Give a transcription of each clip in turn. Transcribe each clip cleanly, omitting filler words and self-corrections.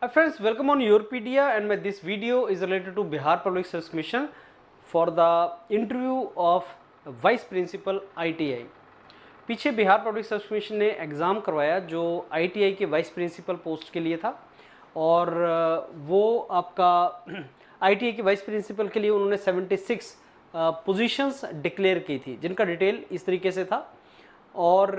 Hi friends, welcome on Yourpedia, and this video is related to Bihar Public Service Commission for the interview of Vice Principal ITI। पीछे Bihar public service commission ने exam करवाया जो ITI के vice principal post के लिए था, और वो आपका ITI के वाइस प्रिंसिपल के लिए उन्होंने 76 पोजीशंस डिक्लेयर की थी, जिनका डिटेल इस तरीके से था। और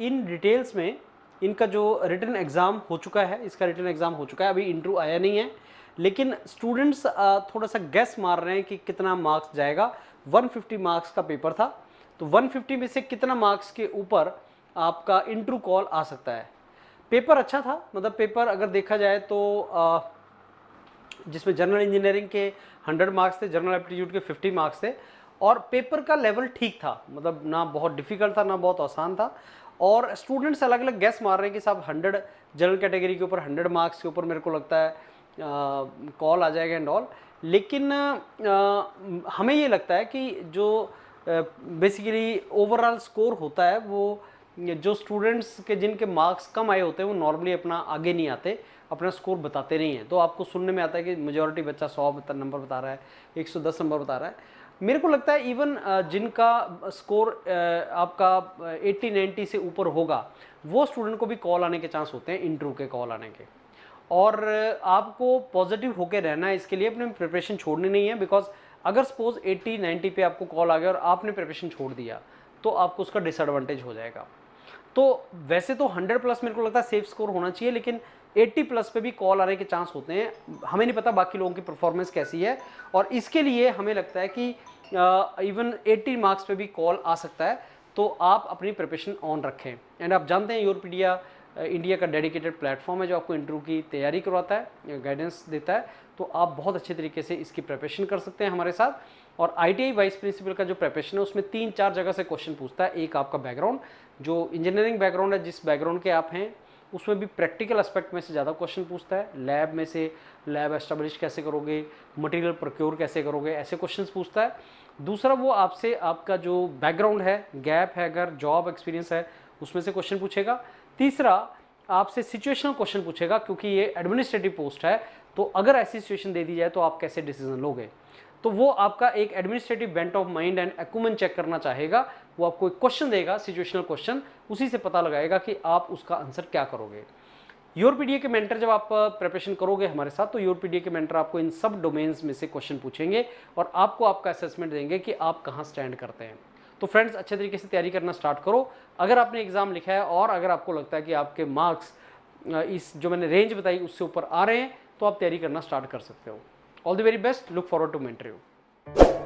इन डिटेल्स में इनका जो रिटन एग्ज़ाम हो चुका है, इसका रिटन एग्ज़ाम हो चुका है, अभी इंटरव्यू आया नहीं है, लेकिन स्टूडेंट्स थोड़ा सा गैस मार रहे हैं कि कितना मार्क्स जाएगा। 150 मार्क्स का पेपर था, तो 150 में से कितना मार्क्स के ऊपर आपका इंटरव्यू कॉल आ सकता है। पेपर अच्छा था, मतलब पेपर अगर देखा जाए तो जिसमें जनरल इंजीनियरिंग के 100 मार्क्स थे, जनरल एप्टीट्यूड के 50 मार्क्स थे, और पेपर का लेवल ठीक था, मतलब ना बहुत डिफ़िकल्ट था ना बहुत आसान था। और स्टूडेंट्स अलग अलग गैस मार रहे हैं कि साहब 100 जनरल कैटेगरी के ऊपर 100 मार्क्स के ऊपर मेरे को लगता है कॉल आ जाएगा एंड ऑल। लेकिन हमें ये लगता है कि जो बेसिकली ओवरऑल स्कोर होता है वो जो स्टूडेंट्स के जिनके मार्क्स कम आए होते हैं वो नॉर्मली अपना आगे नहीं आते, अपना स्कोर बताते नहीं हैं। तो आपको सुनने में आता है कि मेजॉरिटी बच्चा 100 नंबर बता रहा है, 110 नंबर बता रहा है। मेरे को लगता है इवन जिनका स्कोर आपका 80-90 से ऊपर होगा वो स्टूडेंट को भी कॉल आने के चांस होते हैं, इंटरव्यू के कॉल आने के। और आपको पॉजिटिव होकर रहना है, इसके लिए अपने प्रिपरेशन छोड़नी नहीं है। बिकॉज अगर सपोज 80-90 पे आपको कॉल आ गया और आपने प्रिपरेशन छोड़ दिया तो आपको उसका डिसएडवांटेज हो जाएगा। तो वैसे तो 100+ मेरे को लगता है सेफ स्कोर होना चाहिए, लेकिन 80+ पे भी कॉल आने के चांस होते हैं। हमें नहीं पता बाकी लोगों की परफॉर्मेंस कैसी है, और इसके लिए हमें लगता है कि इवन 80 मार्क्स पे भी कॉल आ सकता है। तो आप अपनी प्रिपरेशन ऑन रखें। एंड आप जानते हैं योरपीडिया इंडिया का डेडिकेटेड प्लेटफॉर्म है जो आपको इंटरव्यू की तैयारी करवाता है, गाइडेंस देता है। तो आप बहुत अच्छे तरीके से इसकी प्रिपरेशन कर सकते हैं हमारे साथ। और ITI वाइस प्रिंसिपल का जो प्रिपरेशन है उसमें 3-4 जगह से क्वेश्चन पूछता है। एक आपका बैकग्राउंड, जो इंजीनियरिंग बैकग्राउंड है, जिस बैकग्राउंड के आप हैं उसमें भी प्रैक्टिकल एस्पेक्ट में से ज़्यादा क्वेश्चन पूछता है। लैब में से लैब एस्टेब्लिश कैसे करोगे, मटेरियल प्रोक्योर कैसे करोगे, ऐसे क्वेश्चन पूछता है। दूसरा वो आपसे आपका जो बैकग्राउंड है, गैप है, अगर जॉब एक्सपीरियंस है उसमें से क्वेश्चन पूछेगा। तीसरा आपसे सिचुएशनल क्वेश्चन पूछेगा, क्योंकि ये एडमिनिस्ट्रेटिव पोस्ट है, तो अगर ऐसी सिचुएशन दे दी जाए तो आप कैसे डिसीजन लोगे। तो वो आपका एक administrative bent of mind and acumen check करना चाहेगा। वो आपको एक क्वेश्चन देगा, सिचुएशनल क्वेश्चन, उसी से पता लगाएगा कि आप उसका आंसर क्या करोगे। योरपीडिया के मेंटर जब आप प्रिपरेशन करोगे हमारे साथ, तो योरपीडिया के मेंटर आपको इन सब डोमेन्स में से क्वेश्चन पूछेंगे और आपको आपका असेसमेंट देंगे कि आप कहाँ स्टैंड करते हैं। तो फ्रेंड्स, अच्छे तरीके से तैयारी करना स्टार्ट करो। अगर आपने एग्जाम लिखा है और अगर आपको लगता है कि आपके मार्क्स इस जो मैंने रेंज बताई उससे ऊपर आ रहे हैं, तो आप तैयारी करना स्टार्ट कर सकते हो। All the very best, look forward to my interview.